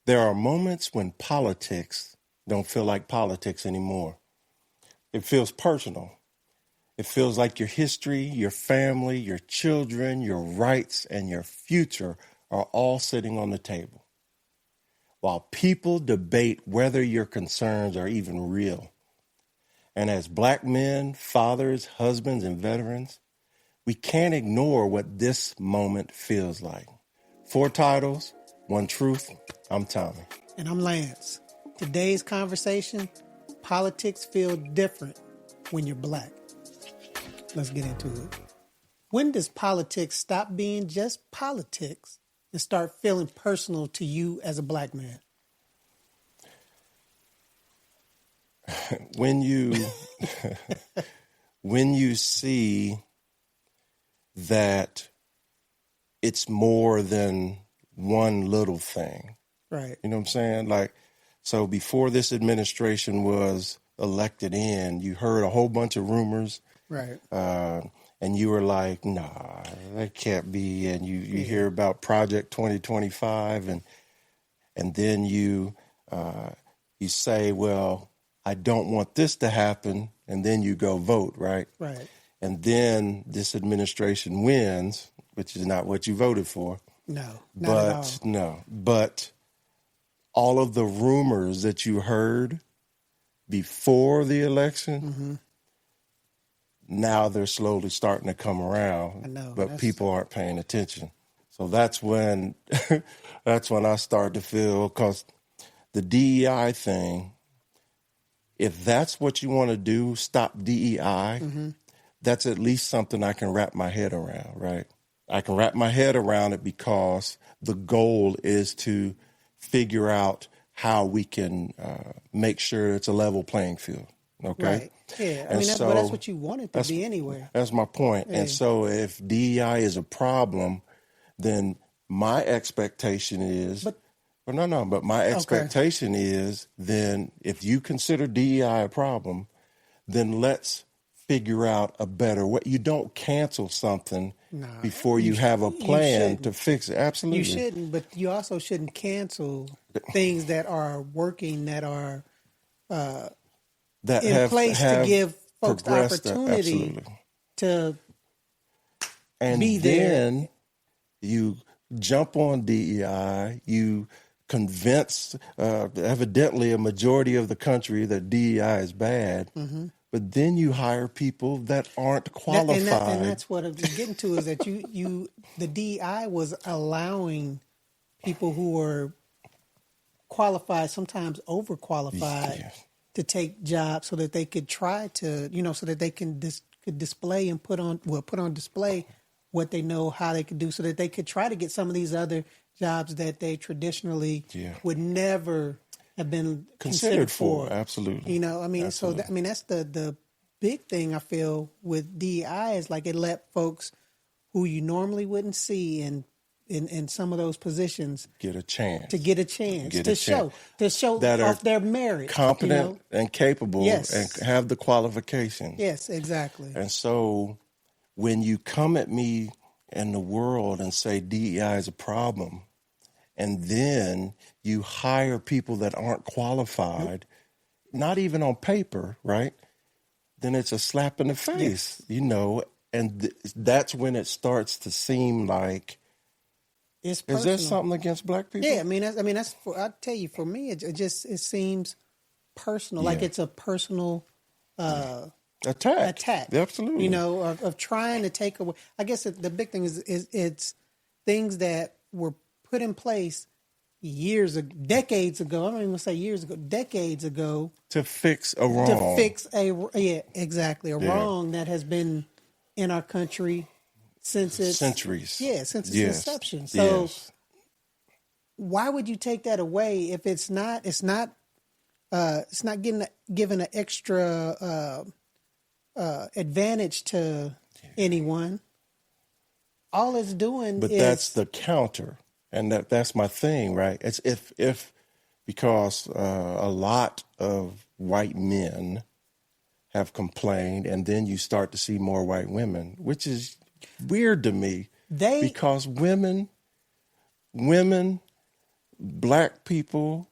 There are moments when politics don't feel like politics anymore. It feels personal. It feels like your history, your family, your children, your rights, and your future are all sitting on the table. While people debate whether your concerns are even real. And as Black men, fathers, husbands, and veterans, we can't ignore what this moment feels like. 4 titles, 1 truth. I'm Tommie. And I'm Lance. Today's conversation, politics feel different when you're Black. Let's get into it. When does politics stop being just politics and start feeling personal to you as a Black man? When you see that it's more than one little thing. Right. You know what I'm saying? Like, so before this administration was elected in, you heard a whole bunch of rumors. Right. And you were like, nah, that can't be. And you hear about Project 2025 and then you say, well, I don't want this to happen. And then you go vote, right? Right. And then this administration wins, which is not what you voted for. No, not at all. No, but all of the rumors that you heard before the election, now they're slowly starting to come around. I know, but people aren't paying attention. So that's when I start to feel, because the DEI thing, if that's what you want to do, stop DEI, that's at least something I can wrap my head around, right? I can wrap my head around it because the goal is to figure out how we can make sure it's a level playing field, okay? Right. Yeah, I mean, that's what you want it to be anyway. That's my point. Yeah. And so if DEI is a problem, then my expectation is... But my expectation is then if you consider DEI a problem, then let's figure out a better way. You don't cancel something before you have a plan to fix it. Absolutely. You shouldn't, but you also shouldn't cancel things that are working, that are in place to give folks the opportunity to be there. And then you jump on DEI, you convince evidently a majority of the country that DEI is bad, but then you hire people that aren't qualified. And that's what I'm getting to, is that the DEI was allowing people who were qualified, sometimes overqualified, to take jobs so that they could try to, so that they could display and put on display what they know, how they could do, so that they could try to get some of these other jobs that they traditionally would never have been considered for. Absolutely. Absolutely. That's the big thing I feel with DEI, is like it let folks who you normally wouldn't see in some of those positions get a chance to show that off their merit, competent and capable, and have the qualifications. Yes, exactly. And so when you come at me in the world and say DEI is a problem, and then you hire people that aren't qualified, not even on paper, right? Then it's a slap in the face, and that's when it starts to seem like, it's personal. Is there something against Black people? Yeah, I tell you, for me, it seems personal, like it's a personal attack. Absolutely. Of trying to take away. I guess the big thing is it's things that were put in place decades ago. I don't even say years ago, decades ago, to fix a wrong. A wrong that has been in our country since its centuries. Since its inception. So why would you take that away if it's not given an extra advantage to anyone? All it's doing is... But that's the counter. And that's my thing, right? It's because a lot of white men have complained, and then you start to see more white women, which is weird to me. Because women Black people,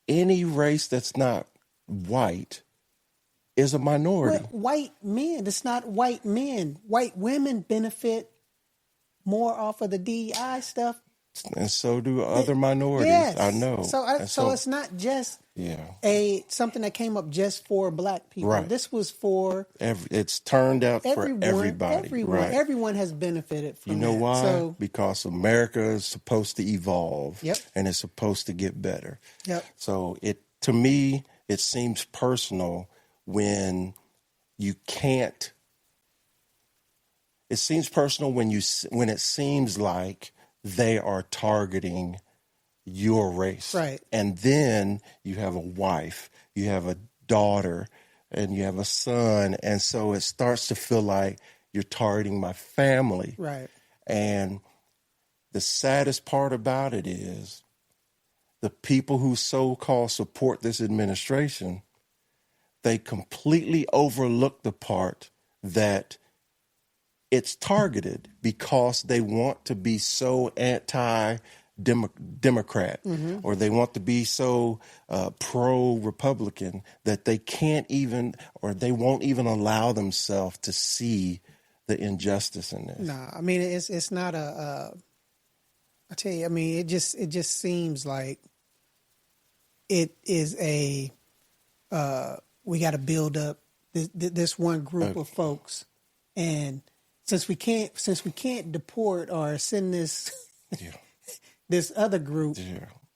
any race that's not white is a minority. White men, it's not white men. White women benefit more off of the DEI stuff. And so do other minorities. Yes. I know. So it's not just something that came up just for black people. Right. This was for it's turned out for everybody. Right. Everyone has benefited from that. You know why? So, because America is supposed to evolve. Yep. And it's supposed to get better. Yep. So to me, it seems personal when you can't. It seems personal when it seems like they are targeting your race. Right. And then you have a wife, you have a daughter, and you have a son. And so it starts to feel like you're targeting my family. Right. And the saddest part about it is the people who so-called support this administration, they completely overlook the part that it's targeted because they want to be so anti-Democrat or they want to be so pro-Republican that they can't even, or they won't even allow themselves to see the injustice in this. No, I mean, it's not I tell you, I mean, it just seems like it is we got to build up this one group of folks, and since we can't deport or send this this other group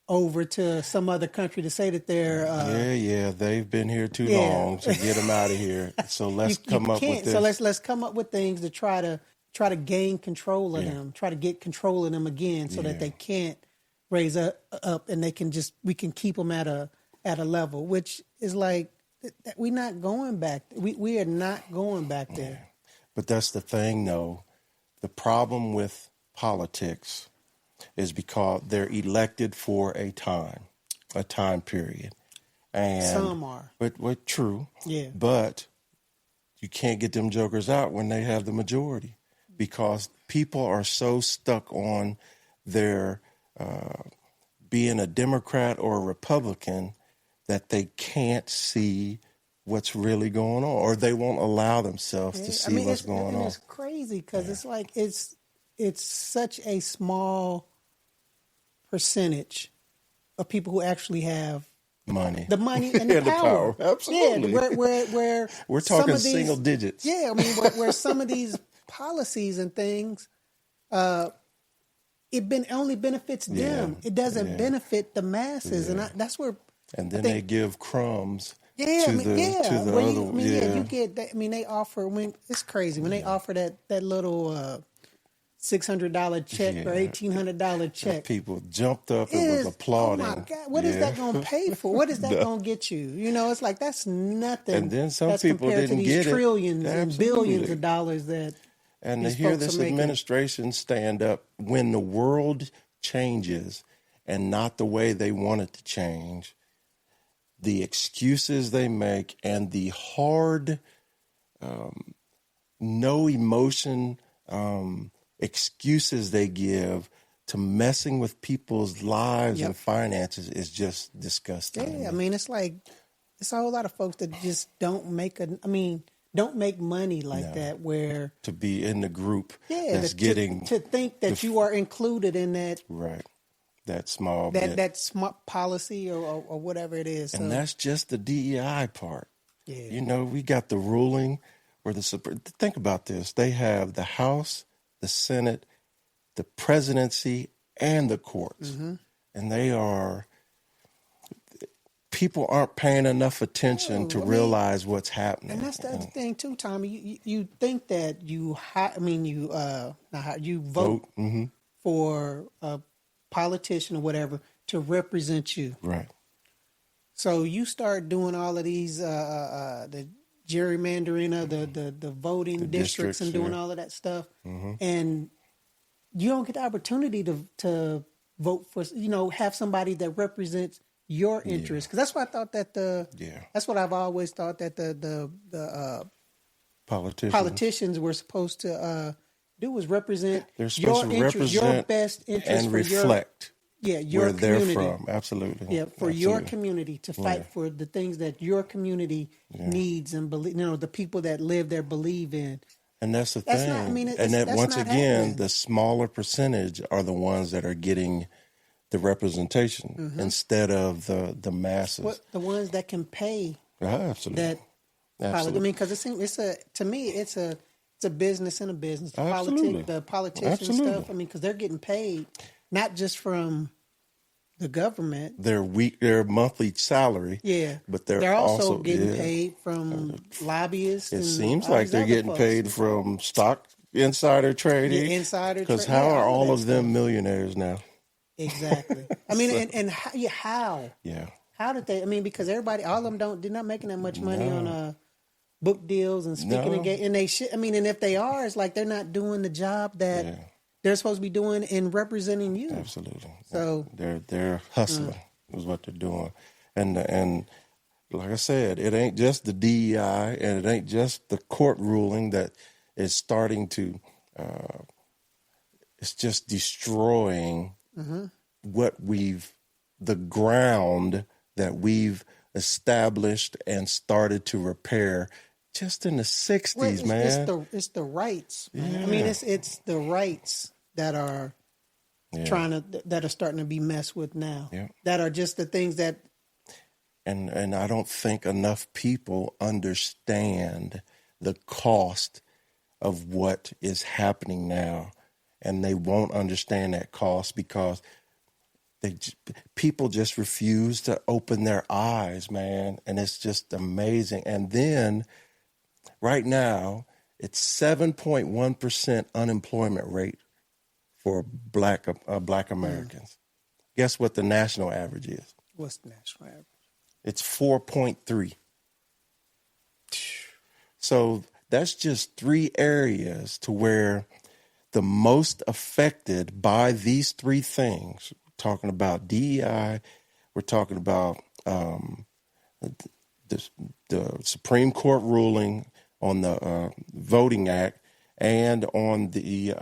over to some other country to say that they're they've been here too long, so get them out of here. So let's come up with this. So let's come up with things to try to gain control of them, try to get control of them again, so that they can't raise up and we can keep them at a level, which is like we're not going back. We are not going back there. But that's the thing, though. The problem with politics is because they're elected for a time period. And some are. But true. Yeah. But you can't get them jokers out when they have the majority because people are so stuck on their being a Democrat or a Republican that they can't see what's really going on, or they won't allow themselves to see what's going on. It's crazy because it's like it's such a small percentage of people who actually have the money and the power. Absolutely. Yeah, where we're talking single digits. Yeah, I mean, where some of these policies and things, it only benefits them. It doesn't benefit the masses, and that's where. And then they give crumbs. You get that. I mean, they offer it's crazy when they offer that little $600 check or $1,800 check. People jumped up and was applauding. Oh my God, what is that going to pay for? What is that going to get you? You know, it's like that's nothing. And then some people didn't get it. Trillions and billions of dollars that. And to hear this administration stand up when the world changes and not the way they want it to change. The excuses they make and the hard, no emotion excuses they give to messing with people's lives and finances is just disgusting. Yeah, I mean, it's like, it's a whole lot of folks that just don't make money like that where. To be in the group that's getting. To think that you are included in that. Right. That small smart policy or whatever it is. And that's just the DEI part. Yeah. You know, we got the ruling or think about this. They have the House, the Senate, the presidency, and the courts. Mm-hmm. And people aren't paying enough attention to realize what's happening. And that's the other thing too, Tommy. You think that you vote for a politician or whatever to represent you. Right. So you start doing all of these the gerrymandering of the voting districts and doing all of that stuff, and you don't get the opportunity to vote for, have somebody that represents your interests. Because that's what I thought that's what I've always thought that the politicians were supposed to do, was represent your interests, your best interest, and reflect your where they're community. from. Absolutely. Yeah, for your community to fight for the things that your community needs and believe. The people that live there believe in. And that's the That's thing. not. I mean, and that that's once not again, happening. the smaller percentage are the ones that are getting the representation instead of the masses. The ones that can pay. Absolutely. That. Absolutely. I mean, because to me, it's a business and a business. Absolutely. The politician stuff. I mean, because they're getting paid not just from the government, their monthly salary. Yeah, but they're also getting paid from lobbyists. It and seems all like these they're other getting folks. paid from stock insider trading. Because how are all of them millionaires now? Exactly. I mean, and how? Yeah. How did they? I mean, because everybody, all of them, they're not making that much money on book deals and speaking engagement. And they should. I mean, and if they are, it's like they're not doing the job that they're supposed to be doing in representing you. Absolutely. So they're hustling is what they're doing, and like I said, it ain't just the DEI and it ain't just the court ruling that is starting to. It's just destroying the ground that we've established and started to repair just in the 60s, man. It's the rights. Man. I mean, it's the rights that are that are starting to be messed with now. Yeah. That are just the things that. And I don't think enough people understand the cost of what is happening now, and they won't understand that cost because people just refuse to open their eyes, man, and it's just amazing. And then right now, it's 7.1% unemployment rate for Black Americans. Guess what the national average is? What's the national average? It's 4.3. So that's just 3 areas to where the most affected by these 3 things. We're talking about DEI. We're talking about the Supreme Court ruling on the Voting Act and on the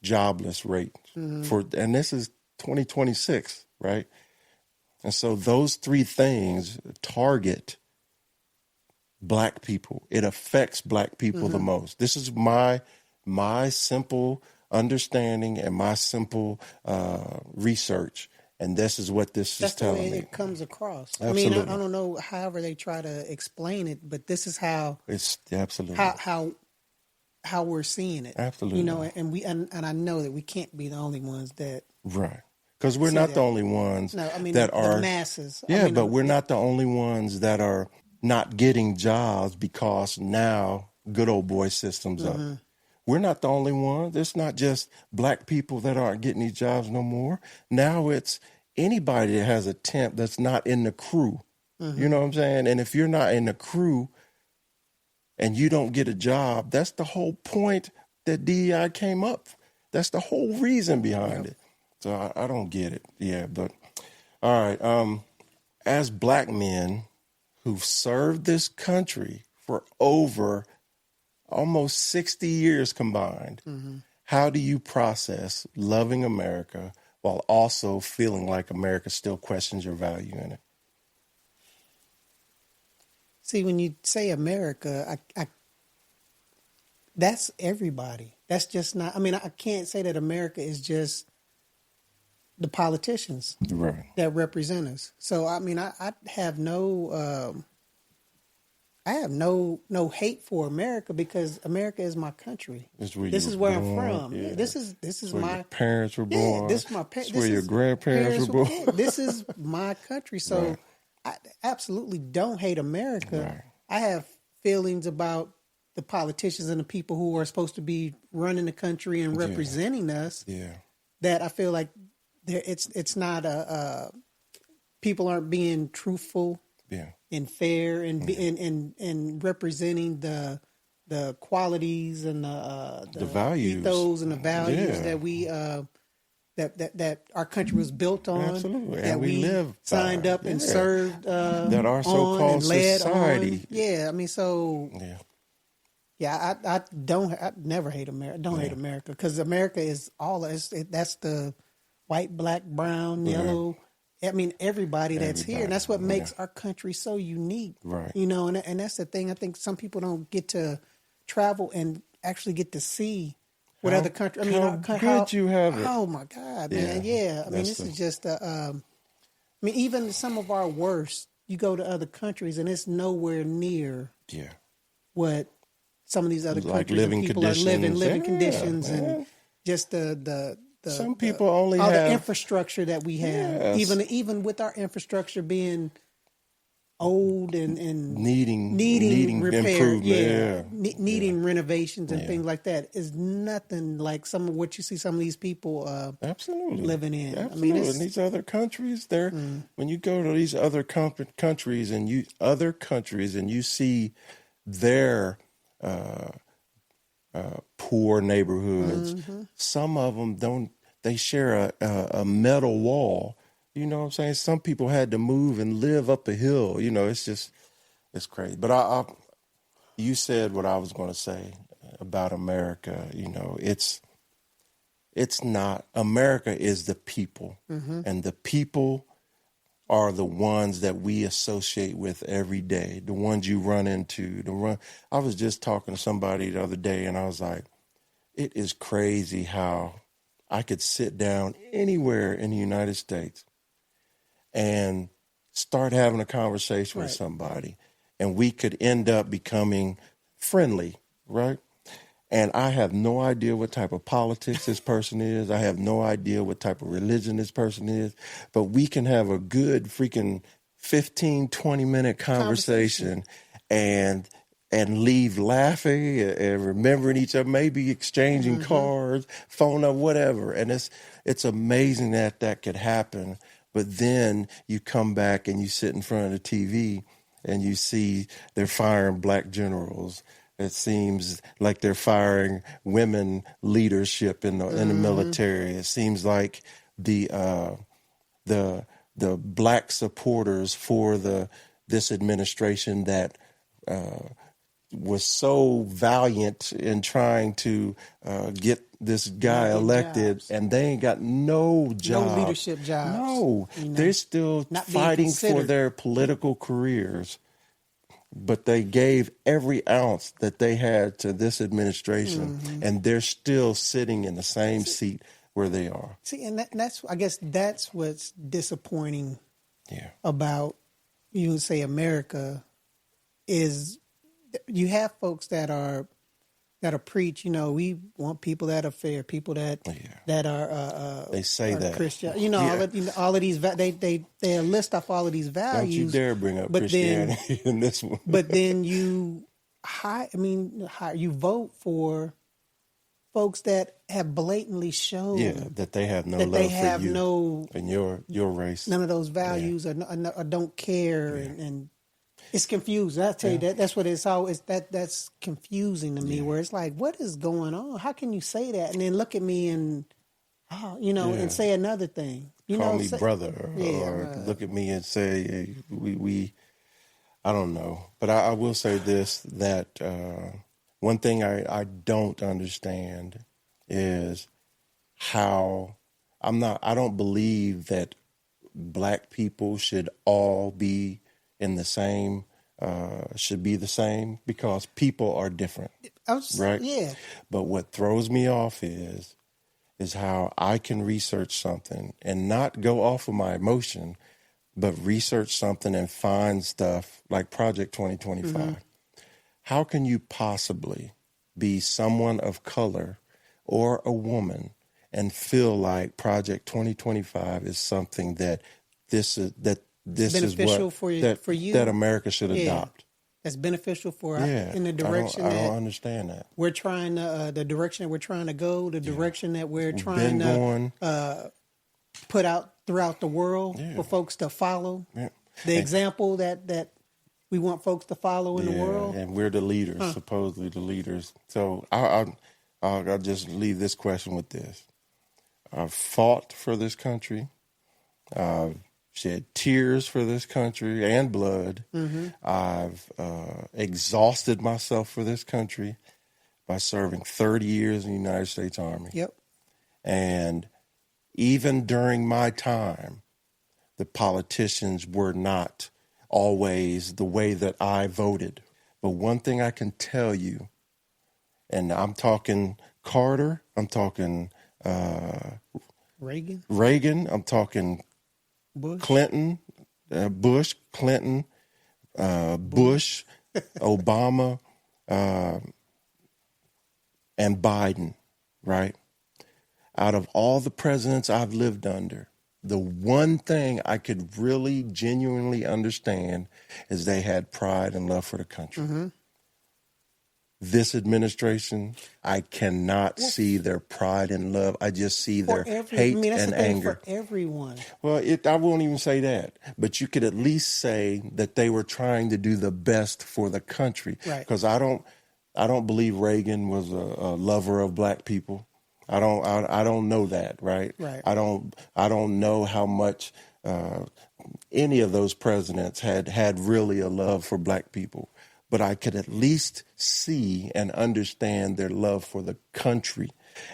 jobless rate and this is 2026, right? And so those 3 things target Black people. It affects Black people the most. This is my simple understanding and my simple research. And this is what this is telling me. That's the way it comes across. Absolutely. I mean, I don't know however they try to explain it, but this is how it's absolutely how we're seeing it. Absolutely. And I know that we can't be the only ones that right. Because we're not the only ones that are the masses. Yeah, but we're not the only ones that are not getting jobs because now good old boy system's up. We're not the only ones. It's not just Black people that aren't getting these jobs no more. Now it's anybody that has a temp that's not in the crew. You know what I'm saying? And if you're not in the crew and you don't get a job, that's the whole point that DEI came up. That's the whole reason behind it. So I don't get it. Yeah, but all right. As Black men who've served this country for over almost 60 years combined, how do you process loving America while also feeling like America still questions your value in it? See, when you say America, I that's everybody. That's just not. I mean, I can't say that America is just the politicians that represent us. So I mean, I have no hate for America because America is my country. This is where I'm from. Yeah. This is where my your parents were born. Yeah, this is my parents. Where your grandparents were born. Yeah, this is my country. So I absolutely don't hate America. Right. I have feelings about the politicians and the people who are supposed to be running the country and representing us. Yeah. That I feel like it's not people aren't being truthful. Yeah. And fair and representing the qualities and the values, ethos and the values that we that our country was built on. Absolutely. That and we live signed by. up and served that our so-called society. On. Yeah, I mean, so I never hate America. Don't hate America because America is all. That's the white, black, brown, yellow. I mean, everybody that's here. And that's what makes our country so unique. Right. You know, and that's the thing. I think some people don't get to travel and actually get to see what other countries. I mean, how good you have it. Oh, my God, man. Yeah. I mean, this is just, I mean, even some of our worst, you go to other countries and it's nowhere near what some of these other countries and people are living conditions and just the some people only all have the infrastructure that we have, even with our infrastructure being old and needing repair, improvement, needing renovations and things like that, is nothing like some of what you see some of these people living in. Absolutely. I mean, in these other countries, when you go to these other countries and you see their poor neighborhoods, some of them don't. They share a metal wall. You know what I'm saying? Some people had to move and live up a hill. You know, it's crazy. But you said what I was going to say about America. You know, it's not. America is the people, and the people are the ones that we associate with every day. The ones you run into. I was just talking to somebody the other day, and I was like, it is crazy how I could sit down anywhere in the United States and start having a conversation with somebody, and we could end up becoming friendly, right? And I have no idea what type of politics this person is. I have no idea what type of religion this person is, but we can have a good freaking 15, 20-minute conversation and leave laughing and remembering each other, maybe exchanging cards, phone up, whatever. And it's amazing that could happen. But then you come back and you sit in front of the TV and you see they're firing black generals. It seems like they're firing women leadership in the military. It seems like the black supporters for this administration that was so valiant in trying to get this guy elected, and they ain't got no job. No leadership jobs. No, they're still fighting for their political careers. But they gave every ounce that they had to this administration, and they're still sitting in the same seat where they are. See, and I guess that's what's disappointing about, you would say, America, is you have folks that preach, you know, we want people that are fair, people that are they say are that Christian, you know, all of these they list off all of these values. Don't you dare bring up Christianity in this one. But then you vote for folks that have blatantly shown that they have no love for you and your race, none of those values, or don't care, and it's confusing. I'll tell you that's what it's always. That's confusing to me. Where it's like, what is going on? How can you say that and then look at me and, and say another thing? Call me brother, or look at me and say we. I don't know, but I will say this: that one thing I don't understand is how I don't believe that black people should all be in the same, should be the same, because people are different, right? Yeah. But what throws me off is how I can research something and not go off of my emotion, but research something and find stuff like Project 2025. How can you possibly be someone of color or a woman and feel like Project 2025 is something that this is what for you that America should adopt? That's beneficial for in the direction I don't understand that. We're trying to the direction that we're trying to go, the direction that we're trying to put out throughout the world for folks to follow. The example that we want folks to follow in the world. And we're the leaders, supposedly the leaders. So I'll just leave this question with this. I've fought for this country. I've shed tears for this country and blood. I've exhausted myself for this country by serving 30 years in the United States Army. Yep. And even during my time, the politicians were not always the way that I voted. But one thing I can tell you, and I'm talking Carter, I'm talking Reagan, I'm talking Bush, Clinton, Bush, Obama, and Biden, right? Out of all the presidents I've lived under, the one thing I could really genuinely understand is they had pride and love for the country. Mm-hmm. This administration, I cannot see their pride and love. I just see their hate and anger. For everyone. Well, I won't even say that, but you could at least say that they were trying to do the best for the country. Because I don't believe Reagan was a lover of black people. I don't know that, right? I don't know how much any of those presidents had really a love for black people. But I could at least see and understand their love for the country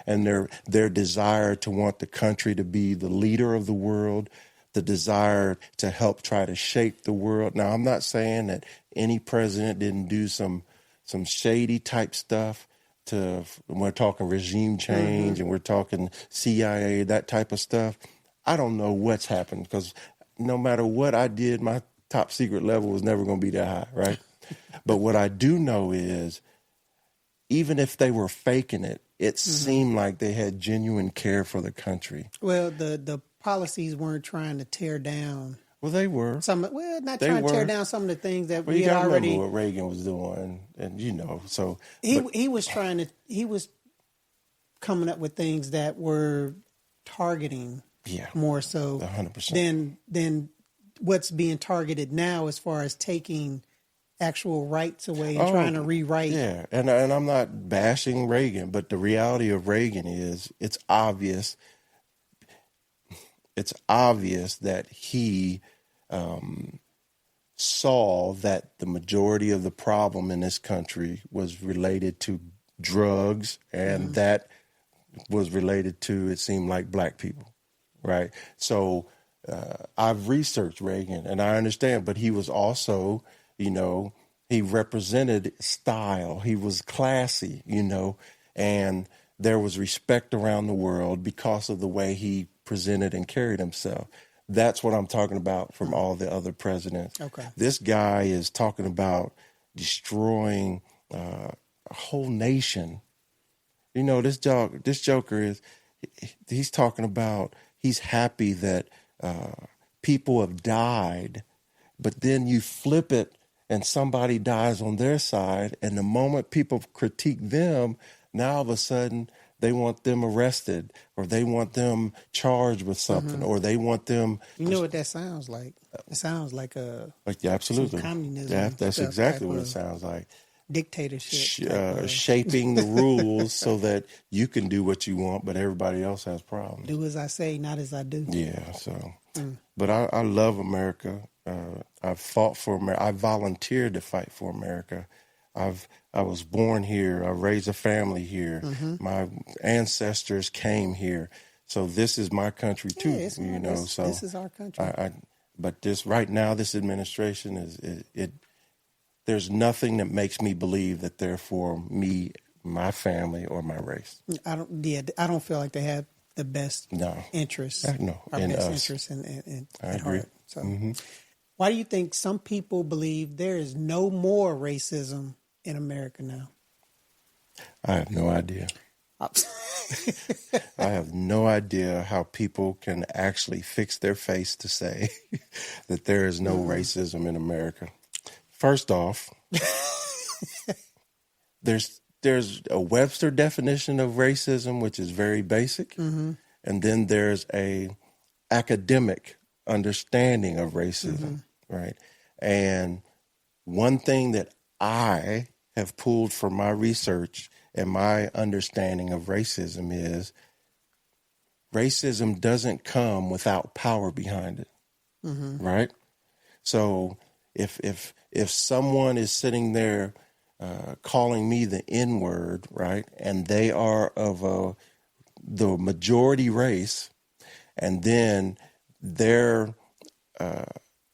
and their desire to want the country to be the leader of the world, the desire to help try to shape the world. Now, I'm not saying that any president didn't do some shady type stuff. We're talking regime change, and we're talking CIA, that type of stuff. I don't know what's happened, because no matter what I did, my top secret level was never going to be that high, right? But what I do know is, even if they were faking it, it seemed like they had genuine care for the country. Well, the policies weren't trying to tear down. Well, they were. Trying to tear down some of the things that we already. Remember what Reagan was doing, and so he was coming up with things that were targeting, more so 100% than what's being targeted now, as far as taking actual rights away and trying to rewrite. Yeah, and I'm not bashing Reagan, but the reality of Reagan is it's obvious that he saw that the majority of the problem in this country was related to drugs, and that was related to, it seemed like, black people, right? So I've researched Reagan, and I understand, but he was also, he represented style. He was classy, and there was respect around the world because of the way he presented and carried himself. That's what I'm talking about from all the other presidents. Okay. This guy is talking about destroying a whole nation. This joker he's talking about, he's happy that people have died, but then you flip it and somebody dies on their side, and the moment people critique them, now all of a sudden they want them arrested, or they want them charged with something, or they want them. You know what that sounds like? It sounds like absolutely communism. Yeah, that's exactly what it sounds like. Dictatorship, shaping the rules so that you can do what you want, but everybody else has problems. Do as I say, not as I do. Yeah. So, but I love America. I fought for America. I volunteered to fight for America. I was born here. I raised a family here. My ancestors came here. So this is my country too, this is our country. But right now, this administration there's nothing that makes me believe that they're for me, my family, or my race. I don't feel like they have the best interests. Our best interests at heart. So, why do you think some people believe there is no more racism in America now? I have no idea. I have no idea how people can actually fix their face to say that there is no racism in America. First off, there's a Webster definition of racism, which is very basic, and then there's a academic understanding of racism, right? And one thing that I have pulled from my research and my understanding of racism is racism doesn't come without power behind it, right? So if someone is sitting there calling me the N-word, right, and they are of the majority race, And then their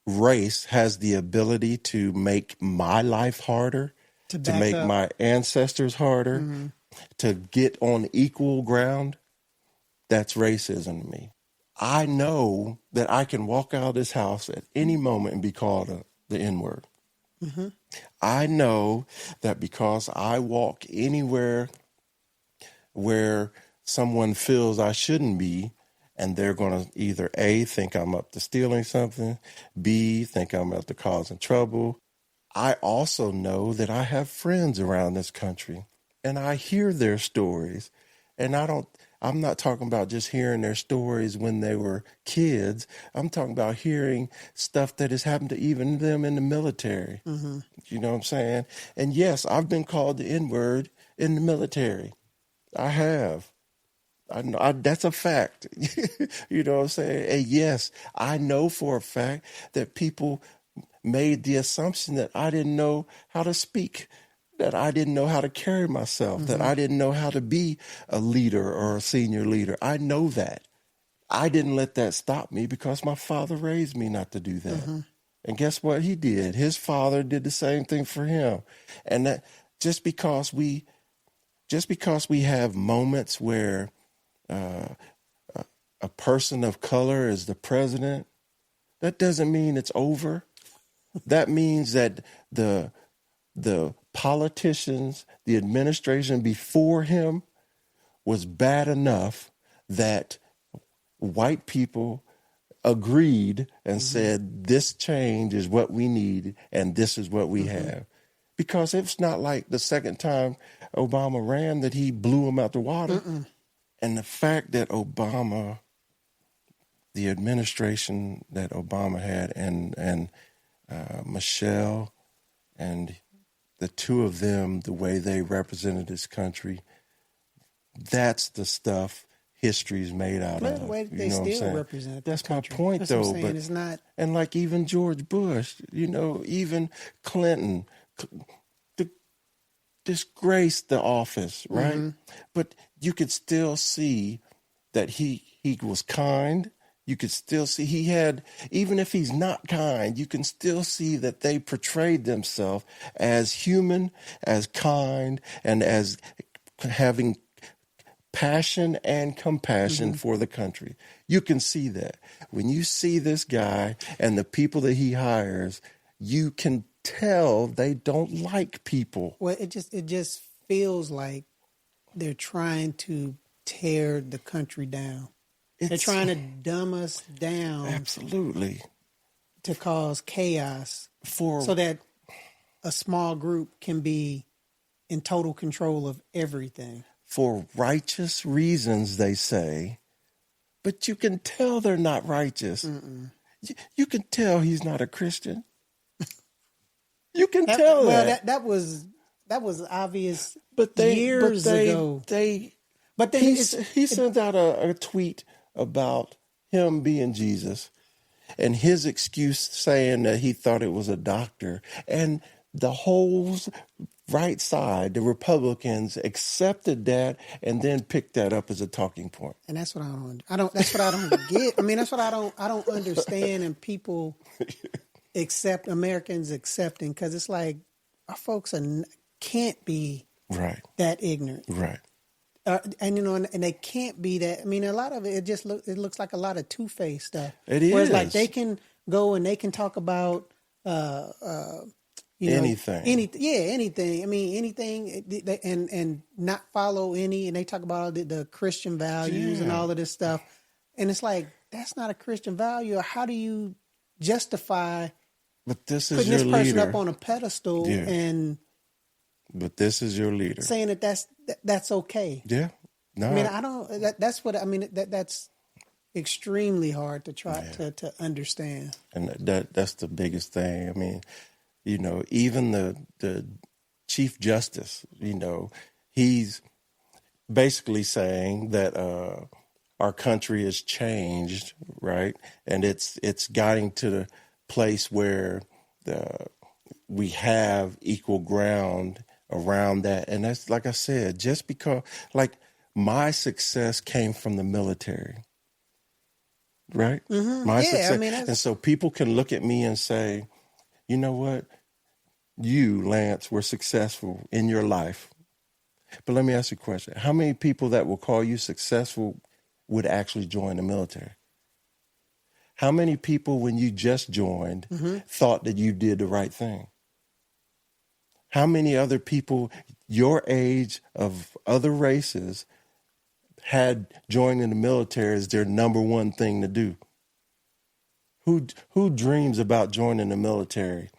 race has the ability to make my life harder, to make my ancestors harder, to get on equal ground. That's racism to me. I know that I can walk out of this house at any moment and be called the N-word. Mm-hmm. I know that because I walk anywhere where someone feels I shouldn't be, and they're going to either A, think I'm up to stealing something, B, think I'm up to causing trouble. I also know that I have friends around this country, and I hear their stories, and I'm not talking about just hearing their stories when they were kids. I'm talking about hearing stuff that has happened to even them in the military. Mm-hmm. You know what I'm saying? And yes, I've been called the N-word in the military. I have. That's a fact. You know what I'm saying? And yes, I know for a fact that people made the assumption that I didn't know how to speak, that I didn't know how to carry myself, that I didn't know how to be a leader or a senior leader. I know that. I didn't let that stop me because my father raised me not to do that. And guess what he did? His father did the same thing for him. And that just because we have moments where a person of color is the president, that doesn't mean it's over. That means that the politicians, the administration before him was bad enough that white people agreed and said, this change is what we need and this is what we have. Because it's not like the second time Obama ran that he blew him out the water. And the fact that Obama, the administration that Obama had, and Michelle, and the two of them, the way they represented this country, that's the stuff history's made out of. The way that they still represent the That's country. my point, That's though. What I'm saying. But it's not. And like even George Bush, even Clinton, disgraced the office, right? But you could still see that he was kind. You could still see he had, even if he's not kind, you can still see that they portrayed themselves as human, as kind, and as having passion and compassion for the country. You can see that. When you see this guy and the people that he hires, you can tell they don't like people. Well, it just feels like they're trying to tear the country down. They're trying to dumb us down. Absolutely. To cause chaos so that a small group can be in total control of everything. For righteous reasons, they say, but you can tell they're not righteous. You can tell he's not a Christian. You can tell that. Well, that was obvious years ago. But then he sent out a tweet about him being Jesus and his excuse saying that he thought it was a doctor. And the whole right side, the Republicans, accepted that and then picked that up as a talking point. And that's what that's what I don't get. I mean, that's what I don't understand, and people Americans accepting, because it's like our folks can't be that ignorant. Right. And they can't be that. I mean, a lot of it it looks like a lot of two-faced stuff. It is. Whereas like they can go and they can talk about anything. Anything. I mean, anything, and not follow any. And they talk about the Christian values and all of this stuff. And it's like, that's not a Christian value. How do you justify putting this person leader up on a pedestal and? But this is your leader saying that's okay. Yeah. No. I mean, that's what I mean. That's extremely hard to try to understand. And that's the biggest thing. I mean, even the Chief Justice, he's basically saying that our country has changed, right? And it's getting to the place where we have equal ground around that. And that's, like I said, just because, like, my success came from the military. right? Mm-hmm. My Yeah, success. I mean, and so people can look at me and say, you know what? You, Lance, were successful in your life. But let me ask you a question. How many people that will call you successful would actually join the military? How many people, when you just joined, thought that you did the right thing? How many other people your age of other races had joining the military as their number one thing to do? Who dreams about joining the military?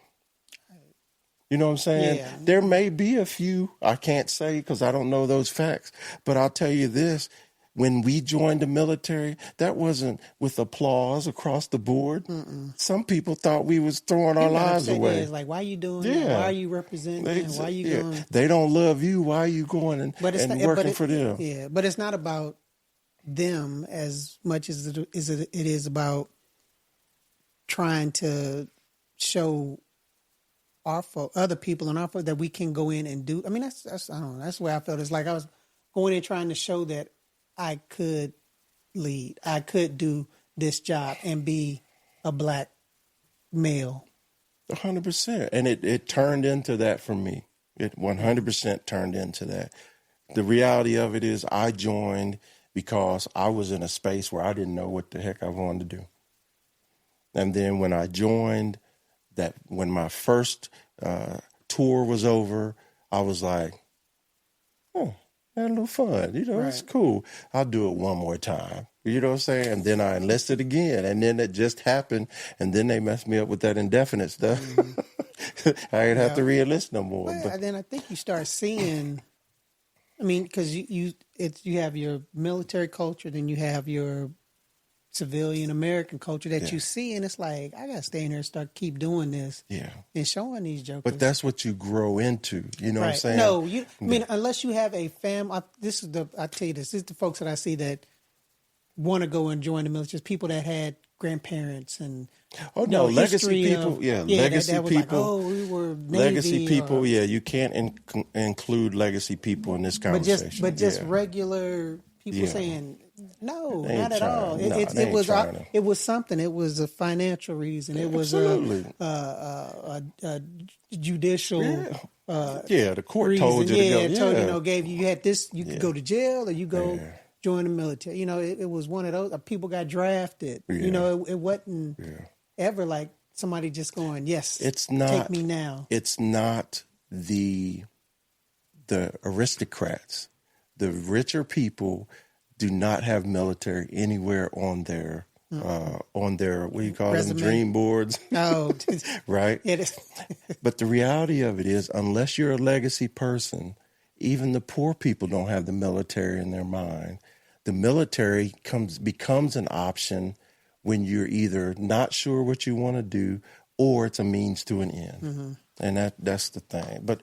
You know what I'm saying? Yeah. There may be a few, I can't say because I don't know those facts, but I'll tell you this. When we joined the military, that wasn't with applause across the board. Some people thought we was throwing our lives away. It's like, why are you doing that? Why are you representing that? Why are you going? They don't love you. Why are you going and working for them? Yeah, but it's not about them as much as it is about trying to show other people and our folk that we can go in and do. I mean, that's I don't know. That's where I felt. It's like I was going in trying to show that I could lead. I could do this job and be a black male. 100%. And it turned into that for me. It 100% turned into that. The reality of it is I joined because I was in a space where I didn't know what the heck I wanted to do. And then when I joined, when my first tour was over, I was like, oh, had a little fun. It's cool. I'll do it one more time. You know what I'm saying? And then I enlisted again. And then it just happened. And then they messed me up with that indefinite stuff. I ain't have to re-enlist no more. Well, then I think you start seeing, I mean, because you have your military culture, then you have your civilian American culture that you see, and it's like, I gotta stay in here and keep doing this, and showing these jokers. But that's what you grow into. You know what I'm saying? No, I mean, unless you have a family. I tell you this is the folks that I see that want to go and join the military. Just people that had grandparents and legacy people. Legacy that was people. Like, oh, we were Navy legacy people. You can't include legacy people in this conversation. But just regular people saying. No, not at all. It was something. It was a financial reason. It was a judicial. The court reason. told you to go. Gave you had this. You could go to jail or you go join the military. It was one of those. People got drafted. Yeah. It wasn't ever like somebody just going, yes. It's not. Take me now. It's not the aristocrats, the richer people. Do not have military anywhere on their what do you call them, dream boards? Oh, right. It is. But the reality of it is, unless you're a legacy person, even the poor people don't have the military in their mind. The military becomes an option when you're either not sure what you want to do or it's a means to an end, and that's the thing. But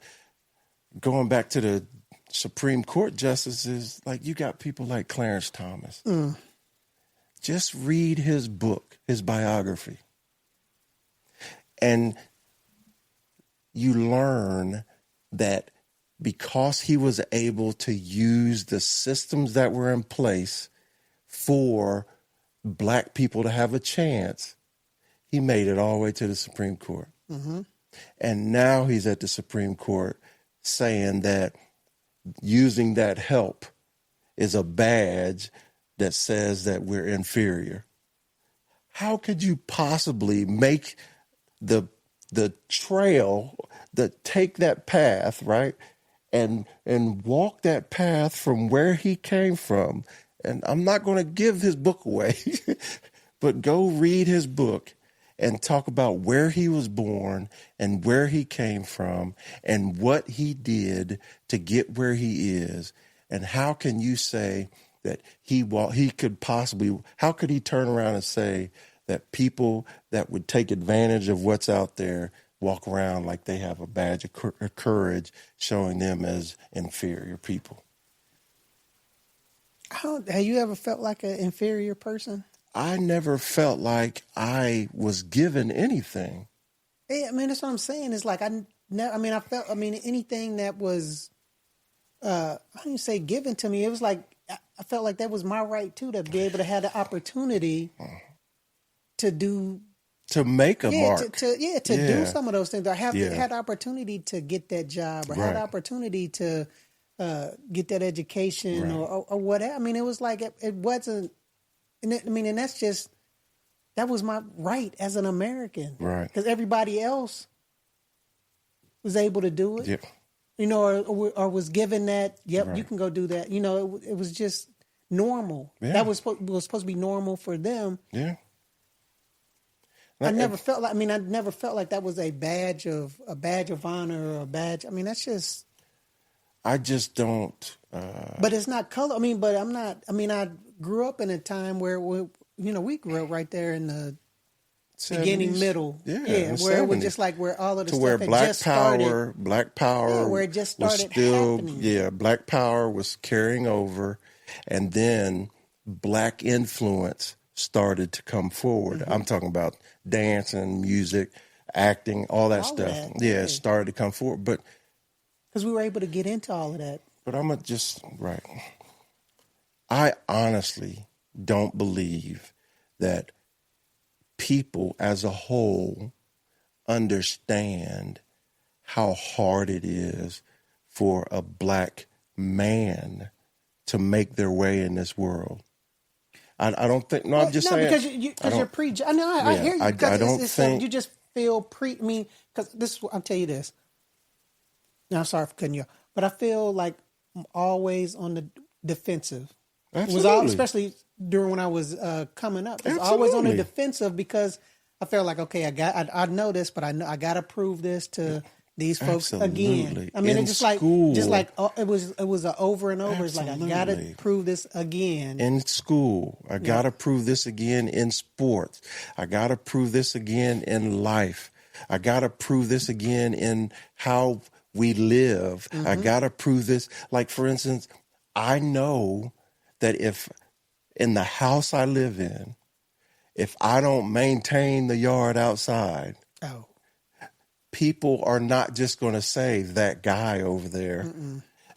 going back to the Supreme Court justices, like you got people like Clarence Thomas. Just read his book, his biography. And you learn that because he was able to use the systems that were in place for black people to have a chance, he made it all the way to the Supreme Court. And now he's at the Supreme Court saying that using that help is a badge that says that we're inferior. How could you possibly make the trail, take that path, right, and walk that path from where he came from? And I'm not going to give his book away, but go read his book and talk about where he was born and where he came from and what he did to get where he is. And how can you say that how could he turn around and say that people that would take advantage of what's out there walk around like they have a badge of courage, showing them as inferior people? Have you ever felt like an inferior person? I never felt like I was given anything. Yeah, I mean, that's what I'm saying. It's like anything that was, I don't even say given to me. It was like, I felt like that was my right too, to be able to have the opportunity to make a mark. To do some of those things. I had opportunity to get that job, or had opportunity to get that education, or whatever. I mean, it was like it wasn't. And and that's just, that was my right as an American, right? Because everybody else was able to do it, or was given that. Yep, you can go do that. It was just normal. Yeah. That was supposed to be normal for them. Yeah. I never felt like that was a badge of honor, or a badge. I mean, that's just. I just don't. But it's not color. But I'm not. I grew up in a time where we grew up right there in the 70s, beginning, middle, where 70s. It was just like where all of the to stuff where had black just power, started. Black Power, where it just started happening. Yeah, Black Power was carrying over, and then Black influence started to come forward. I'm talking about dancing, music, acting, all that stuff. It started to come forward, but because we were able to get into all of that. But I honestly don't believe that people as a whole understand how hard it is for a Black man to make their way in this world. I don't think. No, I'm just saying. Because you're pre. I hear you. I don't think you just feel pre. Because this is. I'll tell you this. Now, I'm sorry for cutting you off, but I feel like I'm always on the defensive. Absolutely. It was especially during when I was coming up. I was always on the defensive because I felt like, okay, I know this, but I got to prove this to these folks again. It's just like it was an over and over. It's like, I got to prove this again. In school, I got to prove this again in sports. I got to prove this again in life. I got to prove this again in how we live. I got to prove this. Like, for instance, I know that if in the house I live in, if I don't maintain the yard outside, people are not just going to say that guy over there.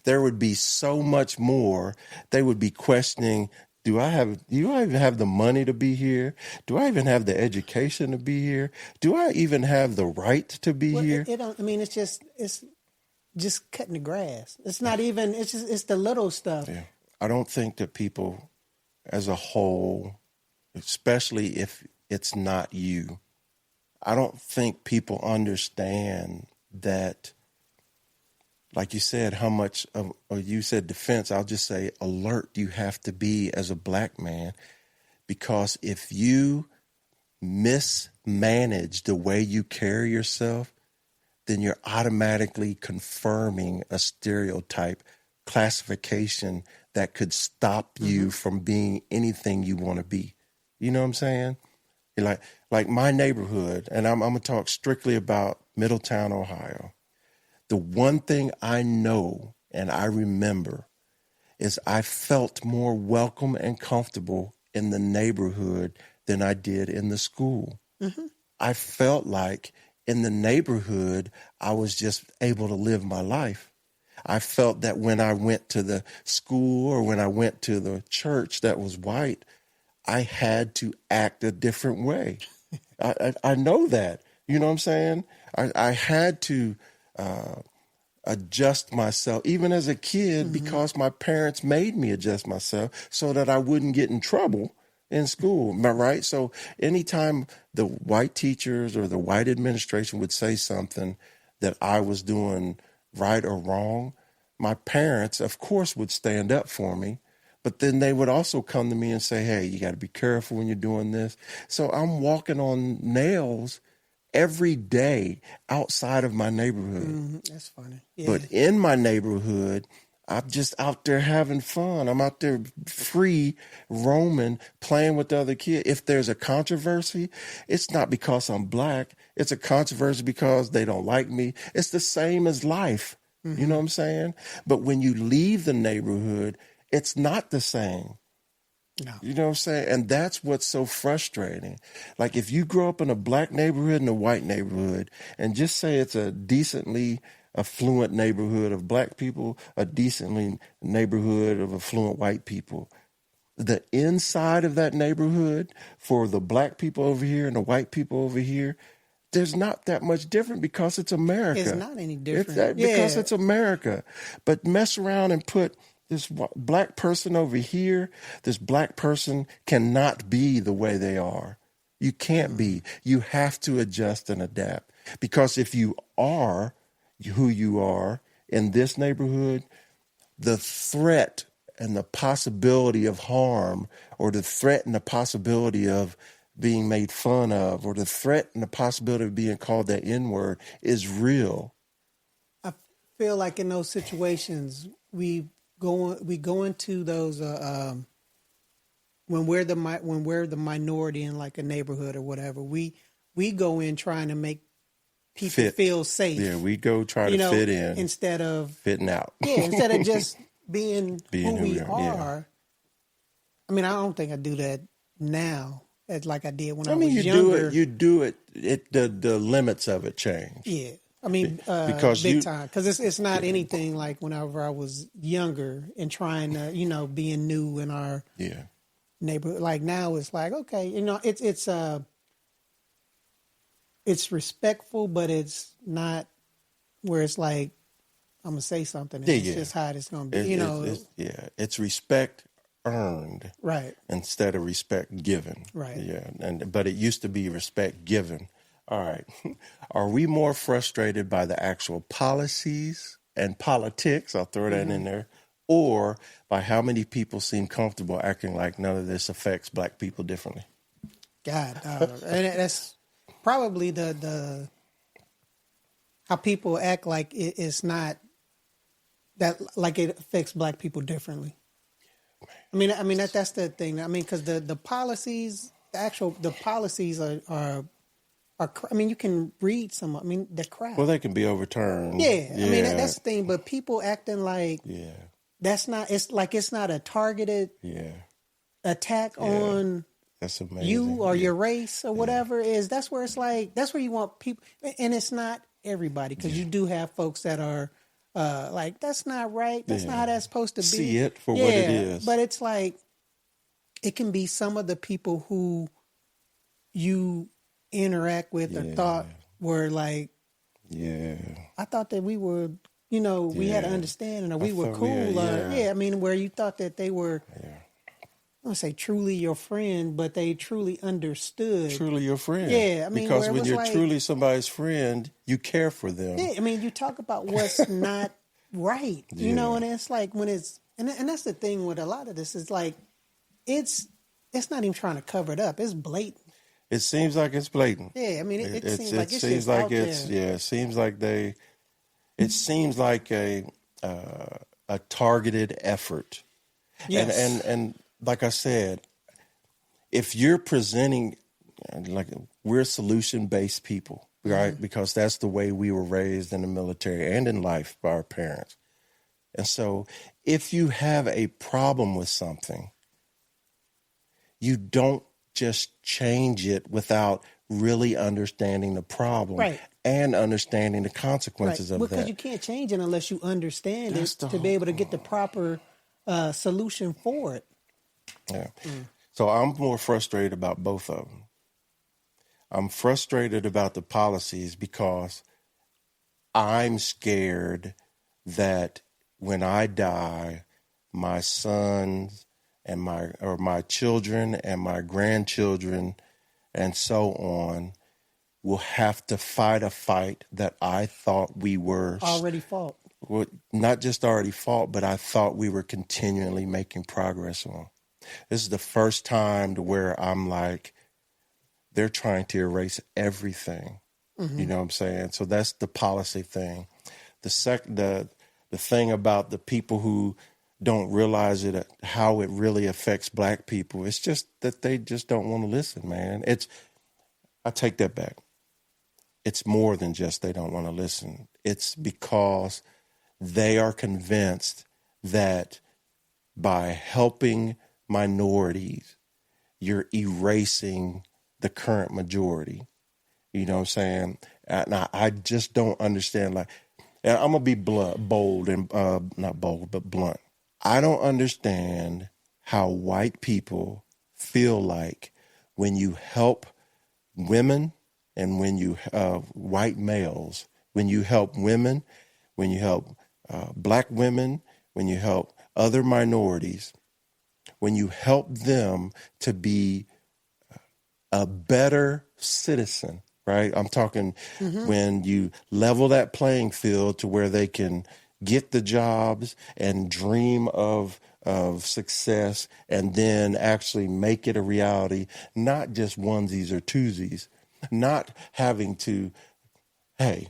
There would be so much more. They would be questioning, do I even have the money to be here? Do I even have the education to be here? Do I even have the right to be here? It's just cutting the grass. It's not even, it's the little stuff. Yeah. I don't think that people as a whole, especially if it's not you, I don't think people understand that, like you said, how much of, or you said defense, I'll just say alert you have to be as a Black man, because if you mismanage the way you carry yourself, then you're automatically confirming a stereotype classification that could stop you from being anything you want to be. You know what I'm saying? Like my neighborhood, and I'm going to talk strictly about Middletown, Ohio. The one thing I know and I remember is I felt more welcome and comfortable in the neighborhood than I did in the school. I felt like in the neighborhood, I was just able to live my life. I felt that when I went to the school or when I went to the church that was white, I had to act a different way. I know that. You know what I'm saying? I had to adjust myself, even as a kid, because my parents made me adjust myself so that I wouldn't get in trouble in school, right? So anytime the white teachers or the white administration would say something that I was doing right or wrong, my parents, of course, would stand up for me. But then they would also come to me and say, hey, you got to be careful when you're doing this. So I'm walking on nails every day outside of my neighborhood. That's funny. Yeah. But in my neighborhood, I'm just out there having fun. I'm out there free, roaming, playing with the other kids. If there's a controversy, it's not because I'm Black. It's a controversy because they don't like me. It's the same as life. You know what I'm saying? But when you leave the neighborhood, it's not the same. No. You know what I'm saying? And that's what's so frustrating. Like if you grow up in a Black neighborhood and a white neighborhood, and just say it's a decently affluent neighborhood of Black people, a decently neighborhood of affluent white people, the inside of that neighborhood for the black people over here and the white people over here, there's not that much different because it's America. It's not any different. Because it's America. But mess around and put this black person over here, this black person cannot be the way they are. You can't be. You have to adjust and adapt. Because if you are who you are in this neighborhood, the threat and the possibility of harm, or the threat and the possibility of being made fun of, or the threat and the possibility of being called that N-word is real. I feel like in those situations, we go into those when we're the minority in like a neighborhood or whatever. We go in trying to make people feel safe. Yeah, we go try to fit in instead of fitting out. Yeah, instead of just being who we are. Yeah. I mean, I don't think I do that now as like I did when I was younger. You do it. The limits of it change. Yeah. I mean, because big time. Because it's not anything like whenever I was younger and trying to, being new in our neighborhood. Like now it's like, okay, it's respectful, but it's not where it's like, I'm going to say something. And it's just how it's going to be, It's respect earned. Right. Instead of respect given. Right. Yeah. But it used to be respect given. All right. Are we more frustrated by the actual policies and politics? I'll throw that in there. Or by how many people seem comfortable acting like none of this affects black people differently? God, and that's probably the how people act like it's not that, like it affects black people differently. I mean that's the thing. I mean, because the policies, the policies are. I mean, you can read some. I mean, the crap. Well, they can be overturned. Yeah. I mean, that's the thing. But people acting like that's not. It's like it's not a targeted attack on that's amazing. You or your race or whatever is. That's where it's like. That's where you want people, and it's not everybody, because you do have folks that are like, that's not right. That's not how that's supposed to be. See it for what it is. But it's like it can be some of the people who you interact with or thought were like, I thought that we were, we had an understanding, or we were cool, I mean, where you thought that they were, I don't say truly your friend, but they truly understood. Truly your friend. Yeah, I mean, because when you're truly somebody's friend, you care for them. Yeah, I mean, you talk about what's not right, and it's like when it's, and that's the thing with a lot of this, is like, it's not even trying to cover it up. It's blatant. It seems like it's blatant. Yeah, I mean, it seems like it's seems just like out it's there. it seems like a targeted effort. Yes. And like I said, if you're presenting, like, we're solution-based people, right? Because that's the way we were raised in the military and in life by our parents. And so if you have a problem with something, you don't just change it without really understanding the problem and understanding the consequences of that. Because you can't change it unless you understand it to be able to get the proper solution for it. Yeah. So I'm more frustrated about both of them. I'm frustrated about the policies because I'm scared that when I die, my sons and my children and my grandchildren and so on will have to fight a fight that I thought we were already fought. Well, not just already fought, but I thought we were continually making progress on. This is the first time to where I'm like, they're trying to erase everything. You know what I'm saying? So that's the policy thing. The thing about the people who don't realize it, how it really affects black people, it's just that they just don't want to listen, man. I take that back. It's more than just they don't want to listen. It's because they are convinced that by helping minorities, you're erasing the current majority. You know what I'm saying? And I just don't understand. Like, and I'm going to be bold and not bold, but blunt. I don't understand how white people feel like when you help women and when you white males, when you help women, when you help black women, when you help other minorities, when you help them to be a better citizen, right? I'm talking when you level that playing field to where they can get the jobs and dream of success and then actually make it a reality, not just onesies or twosies, not having to, hey,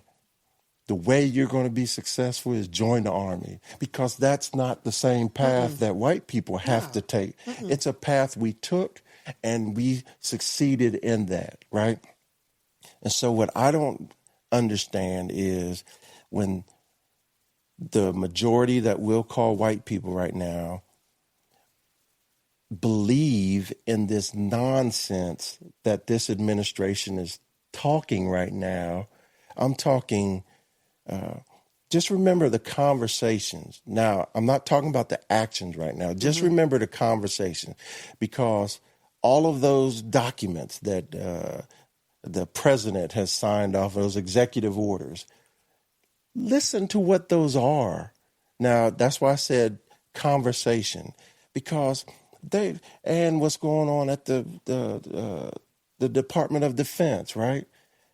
the way you're going to be successful is join the army, because that's not the same path that white people have to take. It's a path we took and we succeeded in that, right? And so what I don't understand is when the majority that we'll call white people right now believe in this nonsense that this administration is talking right now. I'm talking, just remember the conversations. Now, I'm not talking about the actions right now. Just remember the conversations, because all of those documents that the president has signed off, those executive orders, listen to what those are. Now, that's why I said conversation, because and what's going on at the Department of Defense, right?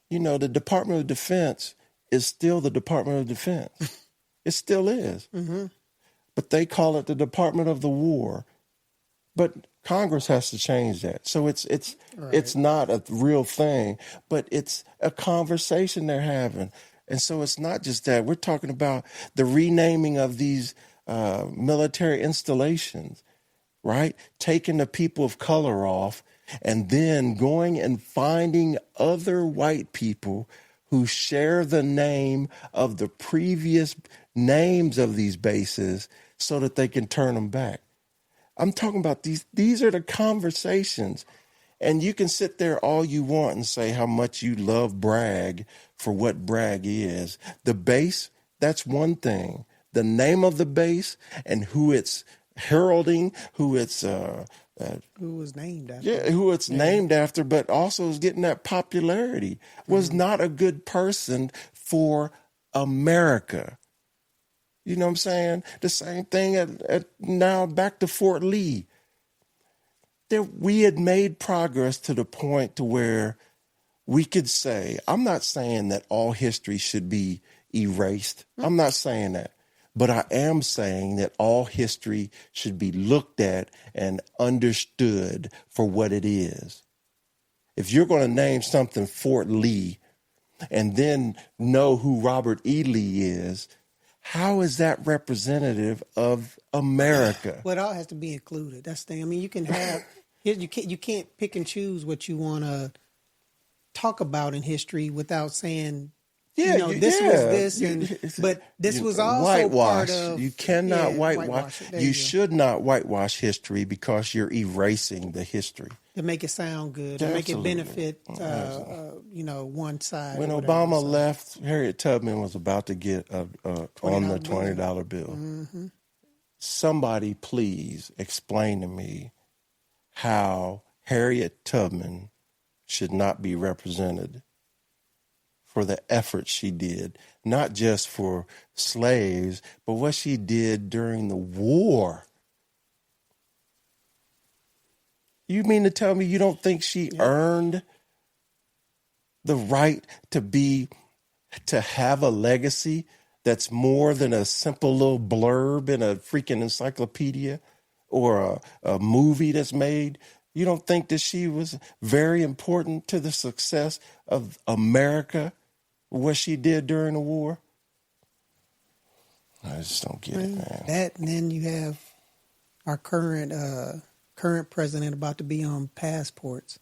You know, the Department of Defense is still the Department of Defense. It still is. But they call it the Department of the War. But Congress has to change that. So it's not a real thing, but it's a conversation they're having. And so it's not just that. We're talking about the renaming of these military installations, right? Taking the people of color off and then going and finding other white people who share the name of the previous names of these bases so that they can turn them back. I'm talking about these are the conversations. And you can sit there all you want and say how much you love Bragg for what Bragg is. The base, that's one thing. The name of the base and who it's heralding, who it's who was named after. Yeah, who it's named after, but also is getting that popularity, was not a good person for America. You know what I'm saying? The same thing at now back to Fort Lee. We had made progress to the point to where we could say, I'm not saying that all history should be erased. I'm not saying that. But I am saying that all history should be looked at and understood for what it is. If you're going to name something Fort Lee and then know who Robert E. Lee is, how is that representative of America? Well, it all has to be included. That's the thing. I mean, you can have you can't pick and choose what you want to talk about in history without saying, this was this, but this was also whitewash. part of. You cannot whitewash. You should not whitewash history because you're erasing the history. To make it sound good, to make it benefit, one side. When Obama left, Harriet Tubman was about to get on the $20 bill. Somebody please explain to me how Harriet Tubman should not be represented for the effort she did, not just for slaves, but what she did during the war. You mean to tell me you don't think she earned the right to have a legacy that's more than a simple little blurb in a freaking encyclopedia or a movie that's made? You don't think that she was very important to the success of America, what she did during the war? I just don't get it, man. That, and then you have our current president about to be on passports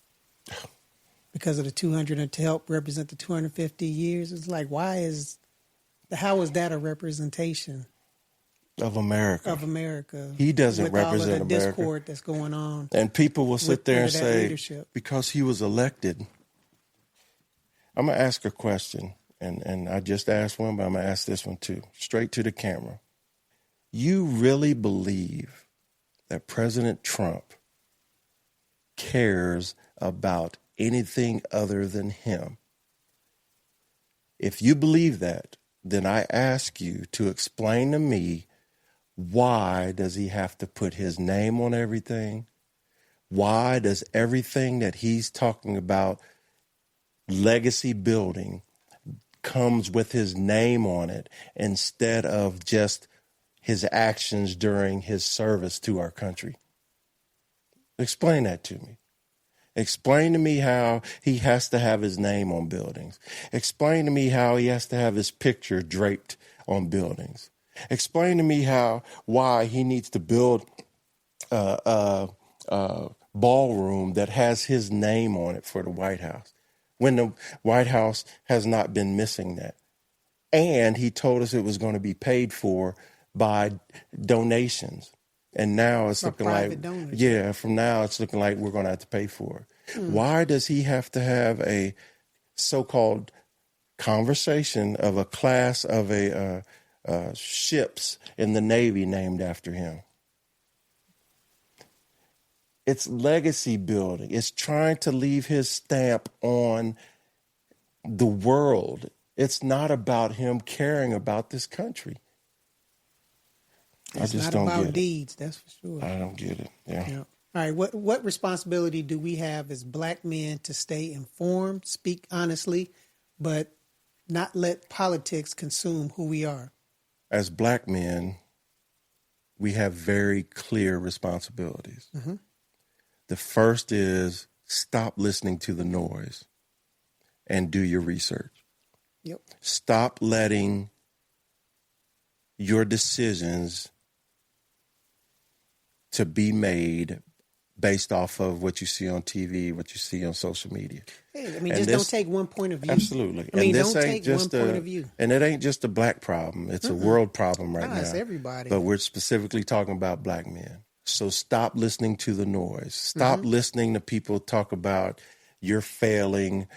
because of the 200 and to help represent the 250 years. It's like, how is that a representation of America? Of America. He doesn't represent all of the America. Discord that's going on. And people will sit there and say, leadership. Because he was elected. I'm going to ask a question, and I just asked one, but I'm going to ask this one too, straight to the camera. You really believe that President Trump cares about anything other than him. If you believe that, then I ask you to explain to me, why does he have to put his name on everything? Why does everything that he's talking about, legacy building, comes with his name on it instead of just his actions during his service to our country? Explain that to me. Explain to me how he has to have his name on buildings. Explain to me how he has to have his picture draped on buildings. Explain to me why he needs to build a ballroom that has his name on it for the White House, when the White House has not been missing that. And he told us it was going to be paid for by donations. And now it's looking like, from now it's looking like we're going to have to pay for it. Why does he have to have a so-called conversation of a class of ships in the Navy named after him? It's legacy building. It's trying to leave his stamp on the world. It's not about him caring about this country. It's not about deeds, that's for sure. I don't get it. Yeah. All right. What responsibility do we have as black men to stay informed, speak honestly, but not let politics consume who we are? As black men, we have very clear responsibilities. Mm-hmm. The first is stop listening to the noise and do your research. Yep. Stop letting your decisions to be made based off of what you see on TV, what you see on social media. Hey, I mean, don't take one point of view. Absolutely. Don't take one point of view. And it ain't just a black problem. It's a world problem right now. It's everybody. But we're specifically talking about black men. So stop listening to the noise. Stop listening to people talk about you're failing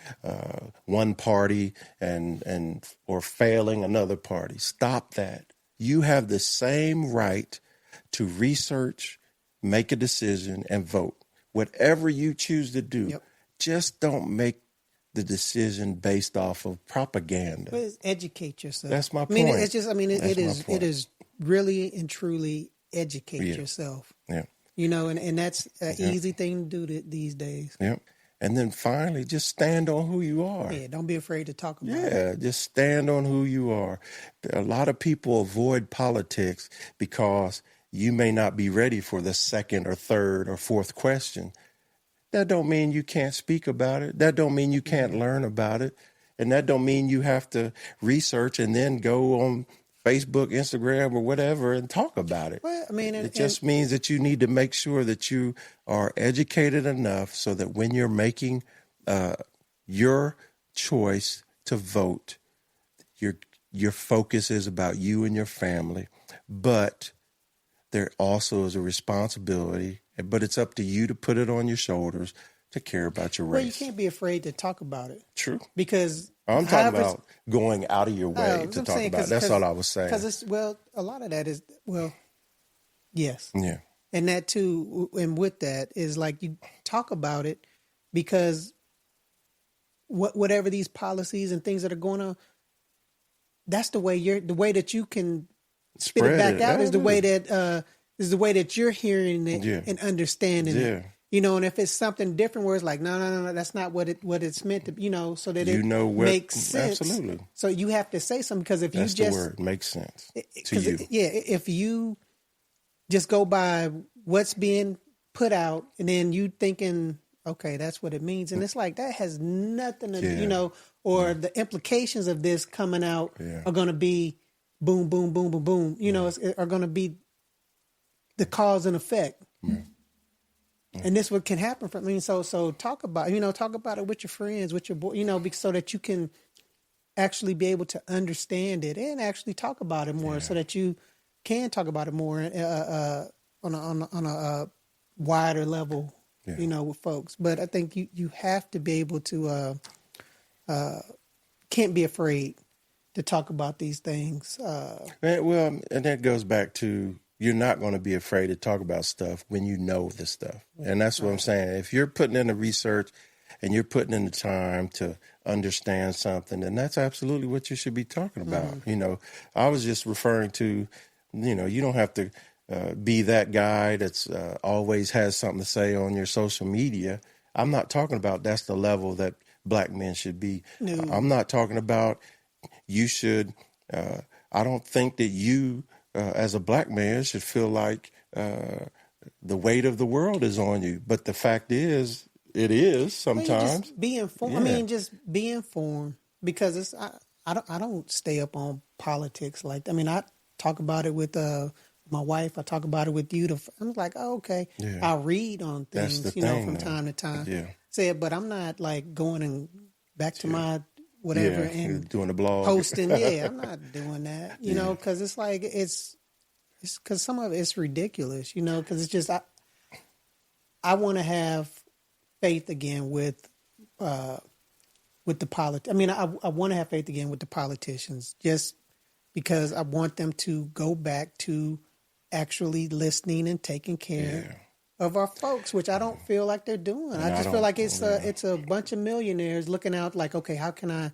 one party or failing another party. Stop that. You have the same right to research, make a decision, and vote. Whatever you choose to do, just don't make the decision based off of propaganda. But educate yourself. That's my point. It is really and truly educate yourself. Yeah. And that's an easy thing to do these days. Yeah. And then finally, just stand on who you are. Yeah, don't be afraid to talk about it. Yeah, just stand on who you are. A lot of people avoid politics because you may not be ready for the second or third or fourth question. That don't mean you can't speak about it. That don't mean you can't learn about it. And that don't mean you have to research and then go on Facebook, Instagram, or whatever and talk about it. Well, I mean, it just means that you need to make sure that you are educated enough so that when you're making your choice to vote, your focus is about you and your family. But there also is a responsibility, but it's up to you to put it on your shoulders to care about your race. Well, you can't be afraid to talk about it. True. Because I'm talking about going out of your way to talk about it. That's all I was saying. Because a lot of that is, yes. Yeah. And that too, and with that is like you talk about it because whatever these policies and things that are going on, that's the way that you can spit it back out is the way that you're hearing it and understanding it. And if it's something different where it's like, no, that's not what it's meant to, so that it makes sense. Absolutely. So you have to say something because if that's you just the word, makes sense to you. If you just go by what's being put out and then you thinking, okay, that's what it means, and it's like that has nothing to, or the implications of this coming out are going to be boom, boom, boom, boom, boom. Are going to be the cause and effect. Yeah. And this what can happen from. So talk about it with your friends, with your boy, so that you can actually be able to understand it and actually talk about it more, so that you can talk about it more on a wider level, with folks. But I think you have to be able to can't be afraid to talk about these things. And that goes back to you're not going to be afraid to talk about stuff when you know the stuff. And that's what I'm saying. If you're putting in the research and you're putting in the time to understand something, then that's absolutely what you should be talking about. You know, I was just referring to, you know, you don't have to be that guy that's always has something to say on your social media. I'm not talking about that's the level that black men should be. No. I'm not talking about you should, I don't think that you as a black man should feel like the weight of the world is on you. But the fact is, it is sometimes. Well, just be informed. Yeah. I mean, just be informed, because it's I don't stay up on politics like that. I mean, I talk about it with my wife. I talk about it with you. I'm like, oh, okay. Yeah. I read on things, from time to time. Yeah. But I'm not like going and back to my whatever and doing the blog, posting. Yeah, I'm not doing that. You know, because it's like it's because some of it's ridiculous. You know, because it's just I want to have faith again with the I mean, I want to have faith again with the politicians, just because I want them to go back to actually listening and taking care of our folks, which I don't feel like they're doing. I just feel like it's a bunch of millionaires looking out like, okay, how can I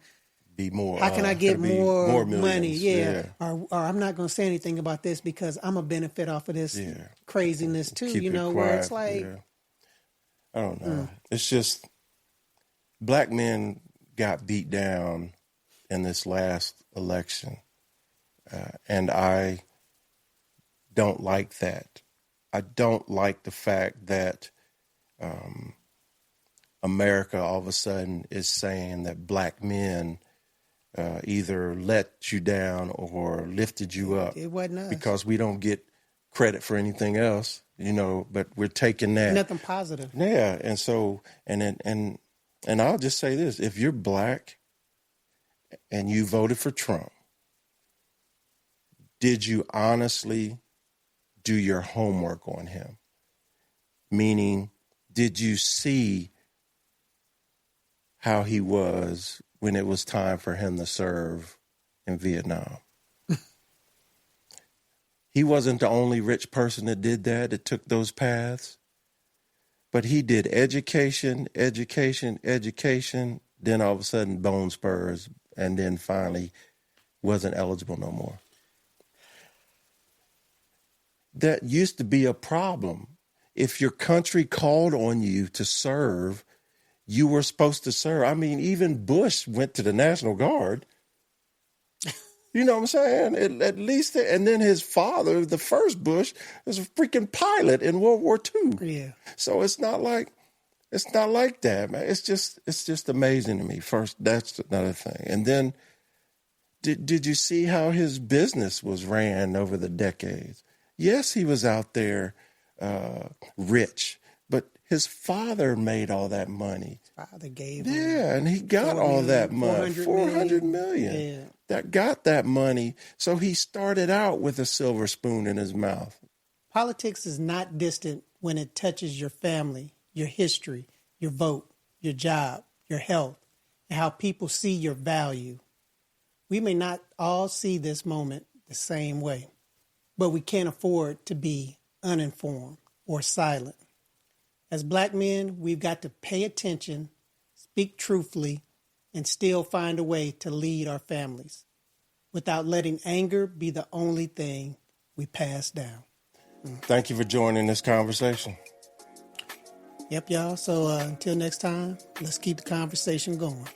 be more? How can I get more money? Yeah. Or I'm not going to say anything about this because I'm a benefit off of this craziness too. Keep it quiet. Where it's like, I don't know. It's just black men got beat down in this last election, and I don't like that. I don't like the fact that America all of a sudden is saying that black men either let you down or lifted you up. It wasn't us. Because we don't get credit for anything else, but we're taking that. Nothing positive. Yeah. And so, and I'll just say this, if you're black and you voted for Trump, did you honestly do your homework on him? Meaning, did you see how he was when it was time for him to serve in Vietnam? He wasn't the only rich person that did that took those paths. But he did education, then all of a sudden bone spurs, and then finally wasn't eligible no more. That used to be a problem. If your country called on you to serve, you were supposed to serve. I mean, even Bush went to the National Guard. You know what I'm saying? At least, and then his father, the first Bush, was a freaking pilot in World War II. Yeah. So it's not like that, man. It's just amazing to me. First, that's another thing. And then, did you see how his business was ran over the decades? Yes, he was out there rich, but his father made all that money. His father gave him. Yeah, and he got all that money, $400 million. Yeah. That got that money. So he started out with a silver spoon in his mouth. Politics is not distant when it touches your family, your history, your vote, your job, your health, and how people see your value. We may not all see this moment the same way, but we can't afford to be uninformed or silent. As black men, we've got to pay attention, speak truthfully, and still find a way to lead our families without letting anger be the only thing we pass down. Thank you for joining this conversation. Yep, y'all. So until next time, let's keep the conversation going.